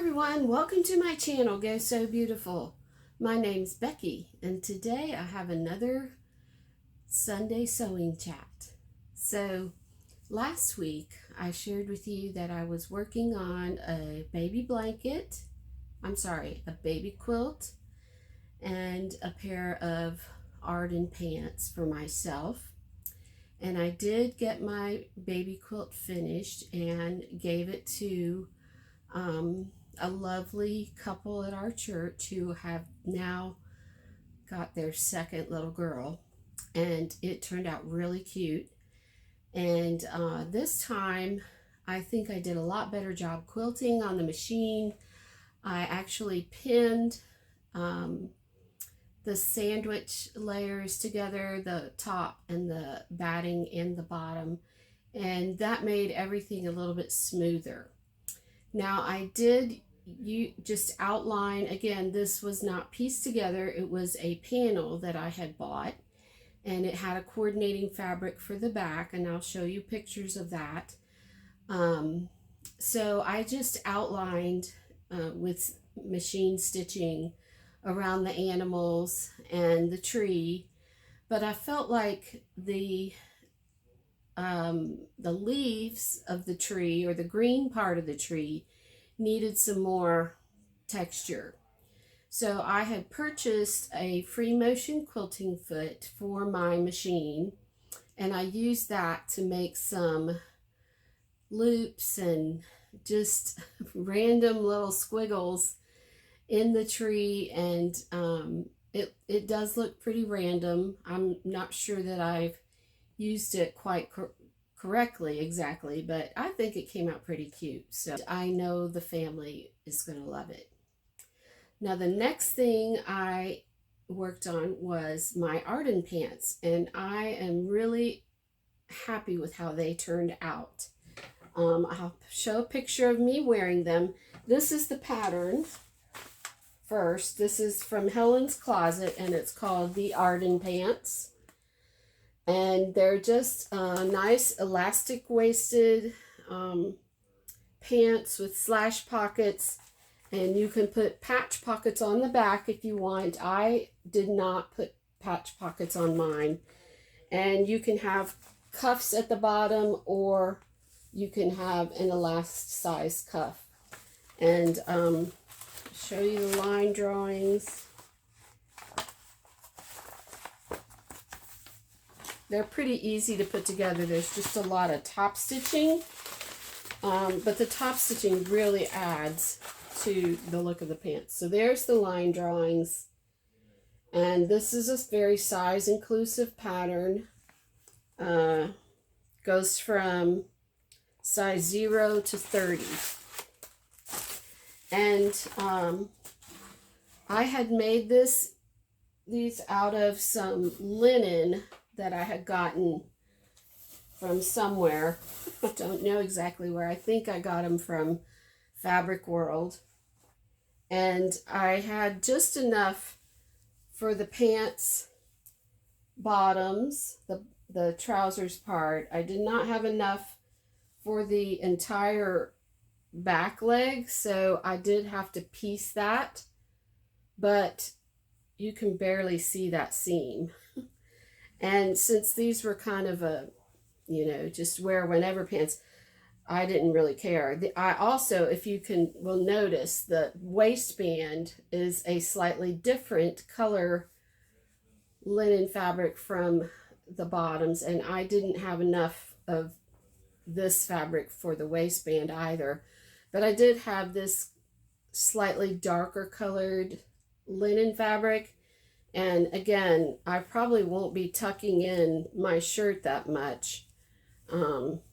everyone, welcome to my channel, Go So Beautiful. My name's Becky, and today I have another Sunday sewing chat. So last week I shared with you that I was working on a baby blanket, a baby quilt, and a pair of Arden pants for myself. And I did get my baby quilt finished and gave it to a lovely couple at our church who have now got their second little girl, and it turned out really cute. And this time I think I did a lot better job quilting on the machine. I actually pinned the sandwich layers together, the top and the batting and the bottom, and that made everything a little bit smoother. Now I did just outline, again, this was not pieced together, it was a panel that I had bought, and it had a coordinating fabric for the back, and I'll show you pictures of that. So I just outlined with machine stitching around the animals and the tree, but I felt like the leaves of the tree, or the green part of the tree, needed some more texture. So I had purchased a free motion quilting foot for my machine, and I used that to make some loops and just random little squiggles in the tree, and it does look pretty random. I'm not sure that I've used it quite correctly exactly, but I think it came out pretty cute. So I know the family is going to love it. Now the next thing I worked on was my Arden pants, and I am really happy with how they turned out. I'll show a picture of me wearing them. This is the pattern first. This is from Helen's closet, and it's called the Arden pants. And they're just nice elastic waisted pants with slash pockets, and you can put patch pockets on the back if you want. I did not put patch pockets on mine. And you can have cuffs at the bottom, or you can have an elasticized cuff. And show you the line drawings. They're pretty easy to put together. There's just a lot of top stitching, but the top stitching really adds to the look of the pants. So there's the line drawings, and this is a very size inclusive pattern. Goes from size 0 to 30. And I had made these out of some linen that I had gotten from somewhere. I don't know exactly where. I think I got them from Fabric World. And I had just enough for the pants bottoms, the trousers part. I did not have enough for the entire back leg, so I did have to piece that, but you can barely see that seam. And since these were kind of a, just wear whenever pants, I didn't really care. I also, if you will notice, the waistband is a slightly different color linen fabric from the bottoms, and I didn't have enough of this fabric for the waistband either. But I did have this slightly darker colored linen fabric. And again, I probably won't be tucking in my shirt that much,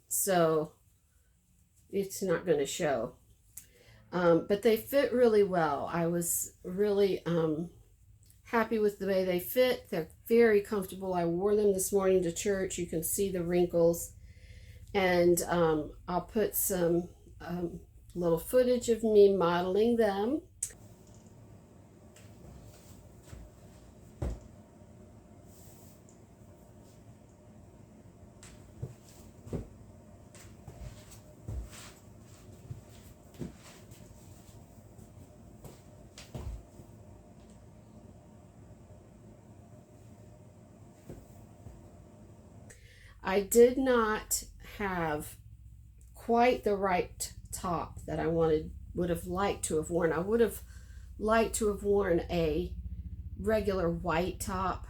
so it's not going to show. But they fit really well. I was really happy with the way they fit. They're very comfortable. I wore them this morning to church. You can see the wrinkles. And I'll put some little footage of me modeling them. I did not have quite the right top that I would have liked to have worn. I would have liked to have worn a regular white top,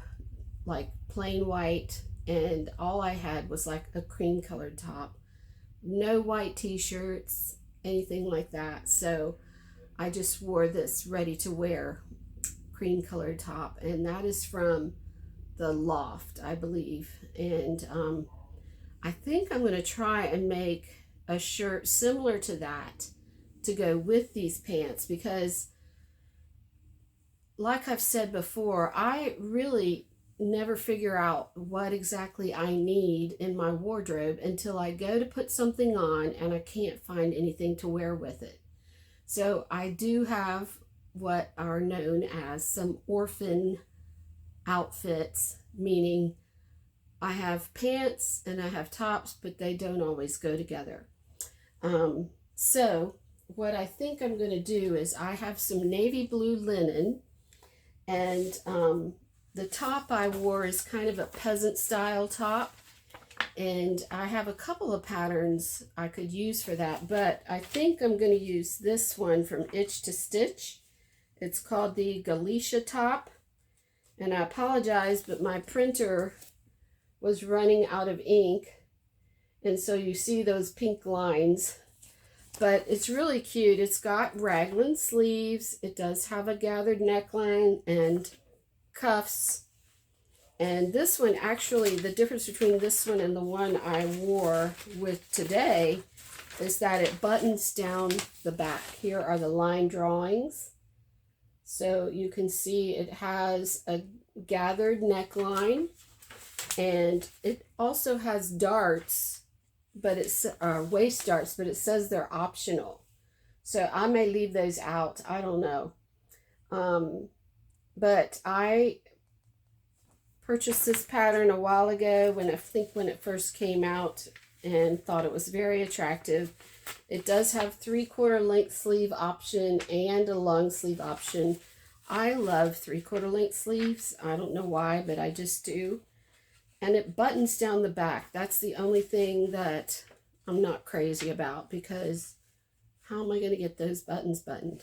like plain white, and all I had was like a cream colored top. No white t-shirts, anything like that. So I just wore this ready to wear cream colored top, and that is from the Loft, I believe. And I think I'm going to try and make a shirt similar to that to go with these pants, because like I've said before, I really never figure out what exactly I need in my wardrobe until I go to put something on and I can't find anything to wear with it. So I do have what are known as some orphan outfits, meaning I have pants and I have tops, but they don't always go together. So what I think I'm going to do is I have some navy blue linen, and the top I wore is kind of a peasant style top, and I have a couple of patterns I could use for that, but I think I'm going to use this one from Itch to Stitch. It's called the Galicia top, and I apologize, but my printer was running out of ink, and so you see those pink lines, but it's really cute. It's got raglan sleeves. It does have a gathered neckline and cuffs. And this one, actually, the difference between this one and the one I wore with today is that it buttons down the back. Here are the line drawings. So you can see it has a gathered neckline, and it also has darts, but it's waist darts, but it says they're optional. So I may leave those out. I don't know. But I purchased this pattern a while ago, when it first came out, and thought it was very attractive. It does have 3/4 length sleeve option and a long sleeve option. I love 3/4 length sleeves. I don't know why, but I just do. And it buttons down the back. That's the only thing that I'm not crazy about, because how am I going to get those buttons buttoned?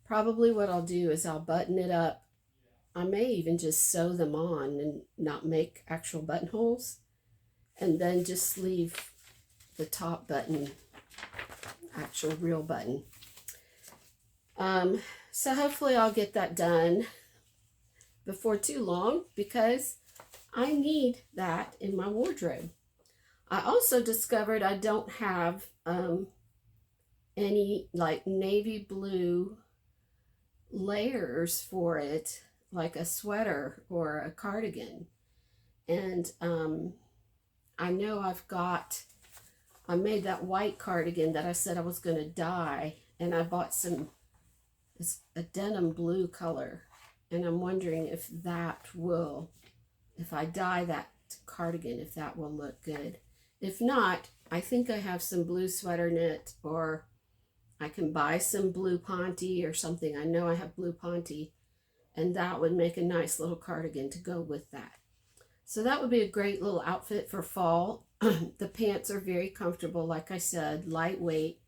Probably what I'll do is I'll button it up. I may even just sew them on and not make actual buttonholes, and then just leave the top button actual real button. So hopefully I'll get that done before too long, because I need that in my wardrobe. I also discovered I don't have any like navy blue layers for it, like a sweater or a cardigan. And I know I made that white cardigan that I said I was going to dye, and I bought it's a denim blue color, and I'm wondering if I dye that cardigan, if that will look good. If not, I think I have some blue sweater knit, or I can buy some blue ponte or something. I know I have blue ponte, and that would make a nice little cardigan to go with that. So that would be a great little outfit for fall. The pants are very comfortable, like I said, lightweight.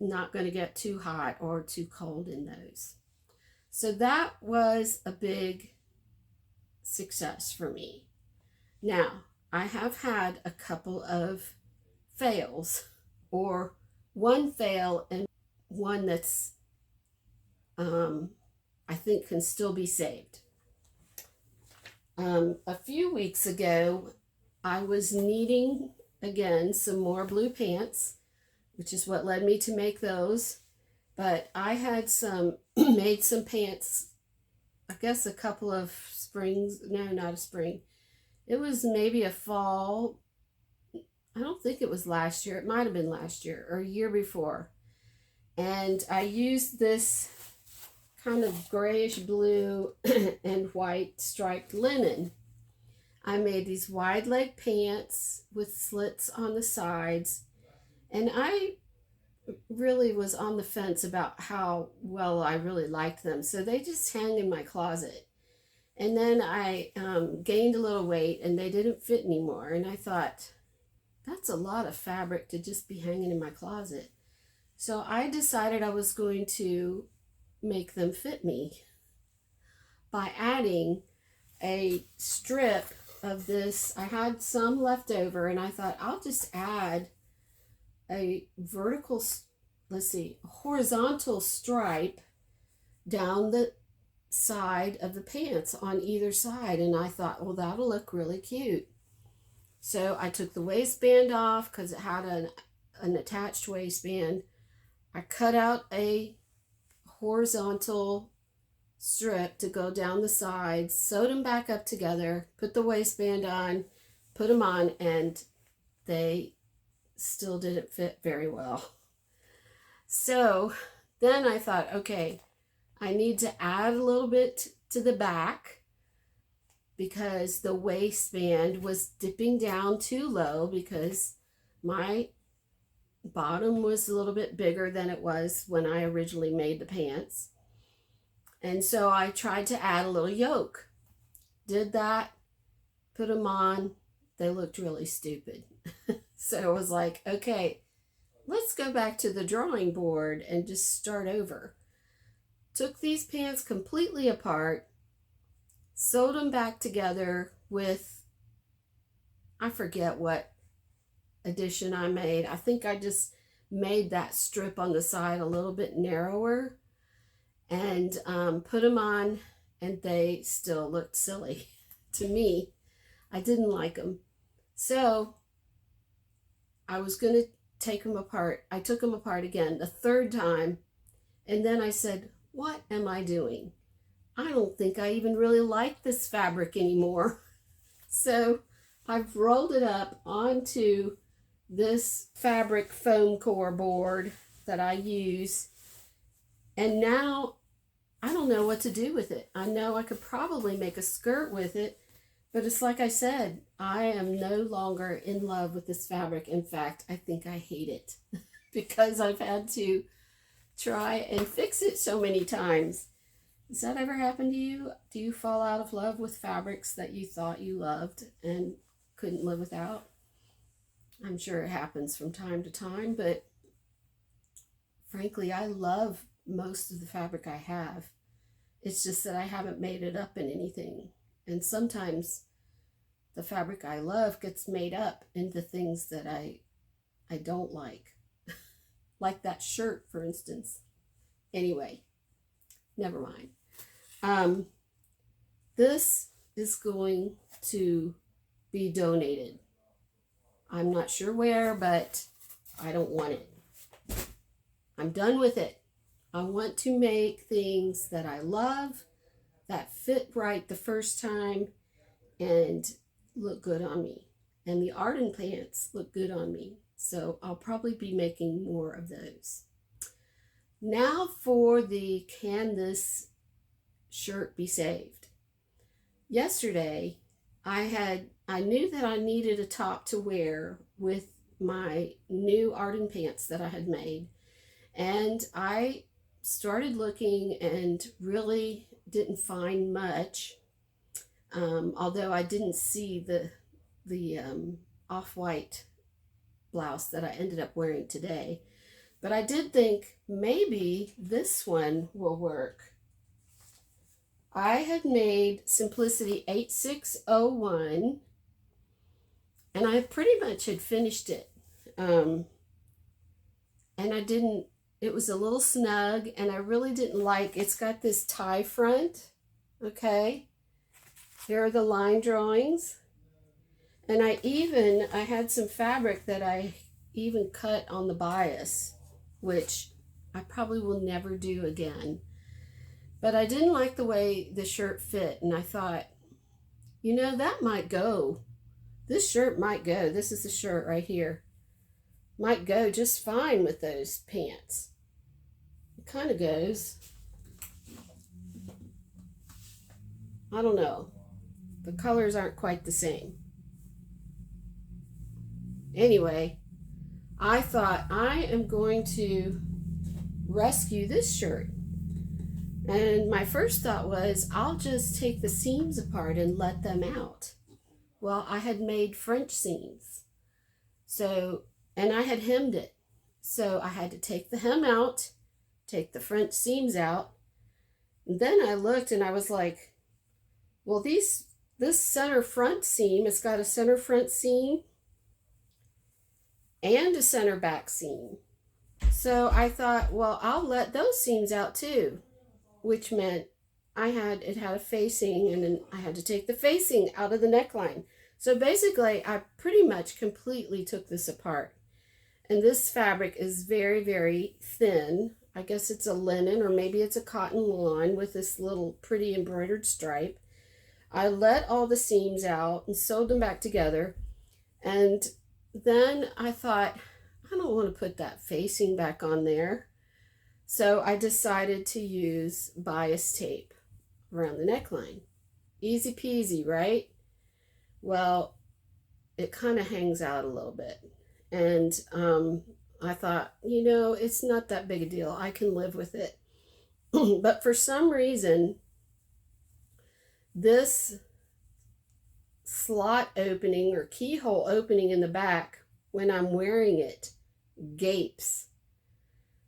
Not going to get too hot or too cold in those. So that was a big success for me. Now, I have had a couple of fails, or one fail and one that's I think can still be saved. A few weeks ago, I was needing again some more blue pants, which is what led me to make those. But I had made some pants, I guess a couple of springs, no, not a spring. It was maybe a fall. I don't think it was last year. It might have been last year or a year before. And I used this kind of grayish blue and white striped linen. I made these wide leg pants with slits on the sides, and I really was on the fence about how well I really liked them. So they just hang in my closet. And then I gained a little weight and they didn't fit anymore. And I thought, that's a lot of fabric to just be hanging in my closet. So I decided I was going to make them fit me by adding a strip of this. I had some left over and I thought I'll just add a horizontal stripe down the side of the pants on either side. And I thought, well, that'll look really cute. So I took the waistband off because it had an attached waistband. I cut out a horizontal strip to go down the sides, sewed them back up together, put the waistband on, put them on, and they still didn't fit very well. So then I thought, okay, I need to add a little bit to the back because the waistband was dipping down too low because my bottom was a little bit bigger than it was when I originally made the pants. And so I tried to add a little yoke. Did that, put them on. They looked really stupid. So I was like, okay, let's go back to the drawing board and just start over. Took these pants completely apart, sewed them back together with, I forget what addition I made. I think I just made that strip on the side a little bit narrower and put them on, and they still looked silly to me. I didn't like them. So I was going to take them apart. I took them apart again the third time, and then I said, what am I doing? I don't think I even really like this fabric anymore. So I've rolled it up onto this fabric foam core board that I use, and now I don't know what to do with it. I know I could probably make a skirt with it, but it's like I said, I am no longer in love with this fabric. In fact, I think I hate it because I've had to try and fix it so many times. Does that ever happen to you? Do you fall out of love with fabrics that you thought you loved and couldn't live without? I'm sure it happens from time to time, but frankly, I love most of the fabric I have. It's just that I haven't made it up in anything. And sometimes the fabric I love gets made up into things that I don't like. Like that shirt, for instance. Anyway, never mind. This is going to be donated. I'm not sure where, but I don't want it. I'm done with it. I want to make things that I love, that fit right the first time, and look good on me. And the Arden pants look good on me. So I'll probably be making more of those. Now for the Can This Shirt Be Saved? Yesterday, I knew that I needed a top to wear with my new Arden pants that I had made. And I started looking and really didn't find much. Although I didn't see the off-white blouse that I ended up wearing today. But I did think maybe this one will work. I had made Simplicity 8601 and I pretty much had finished it. And it was a little snug and I really didn't like, it's got this tie front, okay? Here are the line drawings. And I had some fabric that I even cut on the bias, which I probably will never do again. But I didn't like the way the shirt fit, and I thought, you know, that might go. This shirt might go. This is the shirt right here. Might go just fine with those pants. It kind of goes. I don't know. The colors aren't quite the same. Anyway, I thought I am going to rescue this shirt And my first thought was, I'll just take the seams apart and let them out. Well, I had made French seams. So, and I had hemmed it. So I had to take the hem out, take the French seams out. And then I looked and I was like, well, this center front seam, it's got a center front seam and a center back seam. So I thought, well, I'll let those seams out too, which meant it had a facing, and then I had to take the facing out of the neckline. So basically, I pretty much completely took this apart. And this fabric is very, very thin. I guess it's a linen, or maybe it's a cotton lawn with this little pretty embroidered stripe. I let all the seams out and sewed them back together. And then I thought, I don't want to put that facing back on there. So I decided to use bias tape around the neckline. Easy peasy, right? Well, it kind of hangs out a little bit. And I thought, it's not that big a deal. I can live with it. But for some reason, this slot opening or keyhole opening in the back, when I'm wearing it, gapes.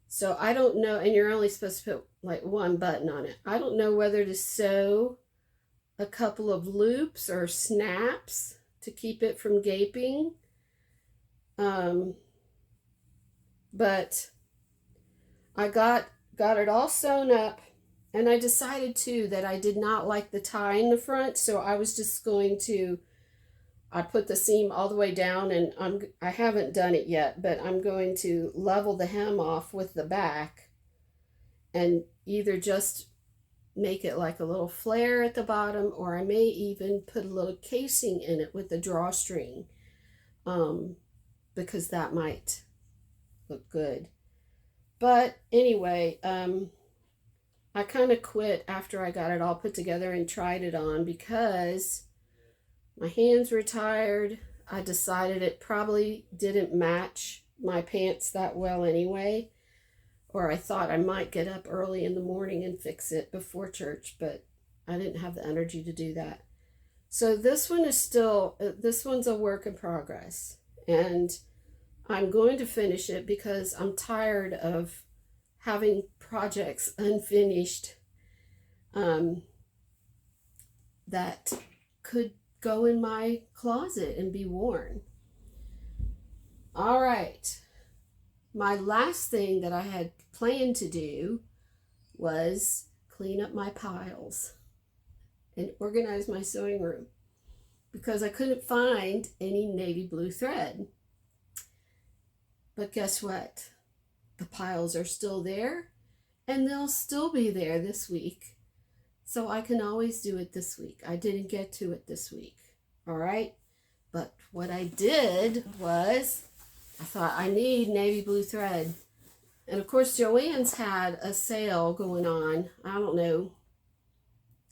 So I don't know, and you're only supposed to put like one button on it. I don't know whether to sew a couple of loops or snaps to keep it from gaping. But I got it all sewn up, and I decided too that I did not like the tie in the front, so I was just going to, I put the seam all the way down, and I haven't done it yet, but I'm going to level the hem off with the back and either just make it like a little flare at the bottom, or I may even put a little casing in it with the drawstring, because that might look good. But anyway, I kind of quit after I got it all put together and tried it on because my hands were tired. I decided it probably didn't match my pants that well anyway, or I thought I might get up early in the morning and fix it before church, but I didn't have the energy to do that. So this one's a work in progress, and I'm going to finish it because I'm tired of having projects unfinished that could go in my closet and be worn. All right. My last thing that I had planned to do was clean up my piles and organize my sewing room because I couldn't find any navy blue thread. But guess what? The piles are still there, and they'll still be there this week. So I can always do it this week. I didn't get to it this week. All right? But what I did was, I thought I need navy blue thread. And of course, Joann's had a sale going on. I don't know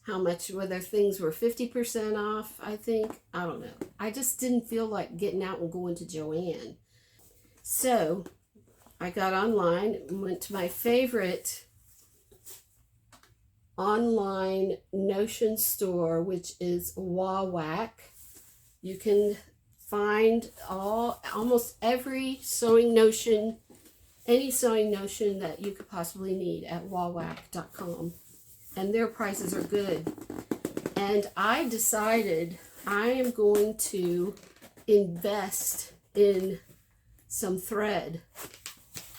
how much, whether things were 50% off, I think. I don't know. I just didn't feel like getting out and going to Joann. So I got online and went to my favorite online notion store, which is ooxx. You can find almost every sewing notion, any sewing notion that you could possibly need at ooxx.com, and their prices are good. And I decided I am going to invest in some thread.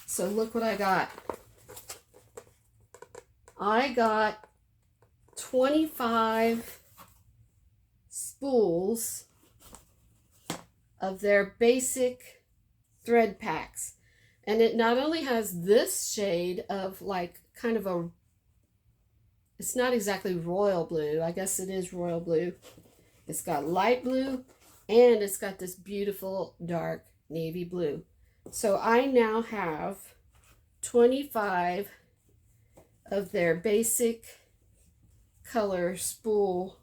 So look what I got. I got 25 spools of their basic thread packs. And it not only has this shade of like kind of a, it's not exactly royal blue. I guess it is royal blue. It's got light blue, and it's got this beautiful dark navy blue. So I now have 25 of their basic color spool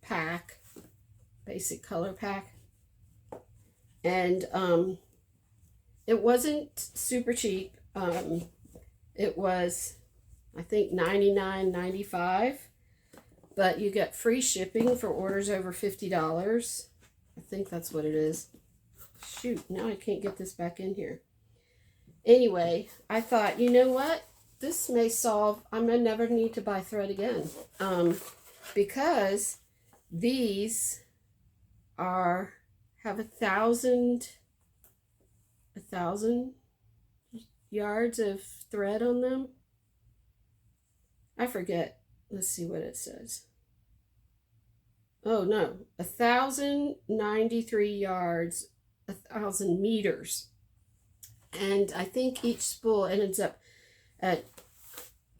pack, basic color pack. And it wasn't super cheap. It was, I think $99.95, but you get free shipping for orders over $50. I think that's what it is. Shoot, now I can't get this back in here. Anyway, I thought, you know what? This may solve, I'm going to never need to buy thread again. Because these have 1,000 yards of thread on them. I forget. Let's see what it says. Oh no, 1,093 yards, 1,000 meters. And I think each spool ends up at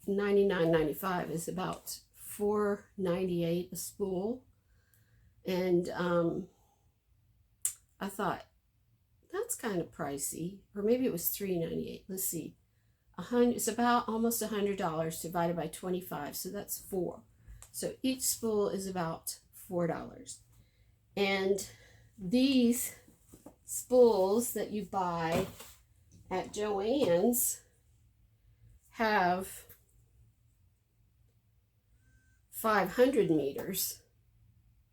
$99.95, is about $4.98 a spool. And I thought, that's kind of pricey. Or maybe it was $3.98. Let's see. It's about almost $100 divided by 25, so that's 4. So each spool is about $4. And these spools that you buy at Joann's have 500 meters.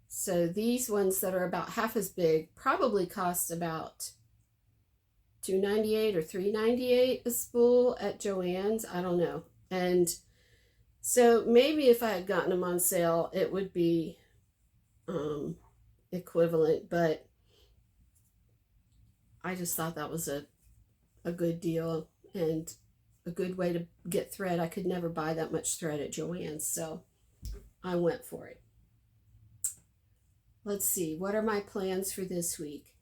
So these ones that are about half as big probably cost about $2.98 or $3.98 a spool at Joann's. I don't know. And so maybe if I had gotten them on sale, it would be equivalent, but I just thought that was a good deal and a good way to get thread. I could never buy that much thread at Joann's, so I went for it. Let's see, what are my plans for this week?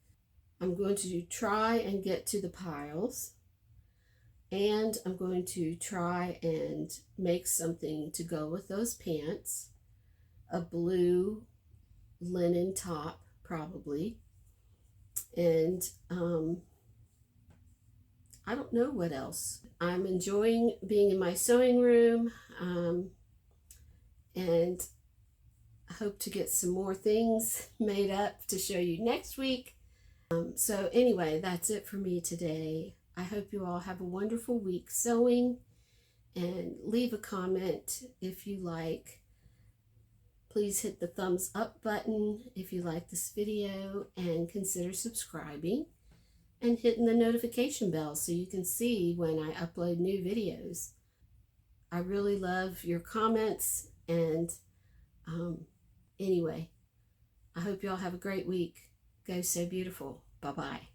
I'm going to try and get to the piles, and I'm going to try and make something to go with those pants. A blue linen top, probably. And I don't know what else. I'm enjoying being in my sewing room, and I hope to get some more things made up to show you next week. So anyway, that's it for me today. I hope you all have a wonderful week sewing, and leave a comment if you like. Please hit the thumbs up button if you like this video, and consider subscribing and hitting the notification bell so you can see when I upload new videos. I really love your comments, and anyway, I hope you all have a great week. Go sew beautiful. Bye-bye.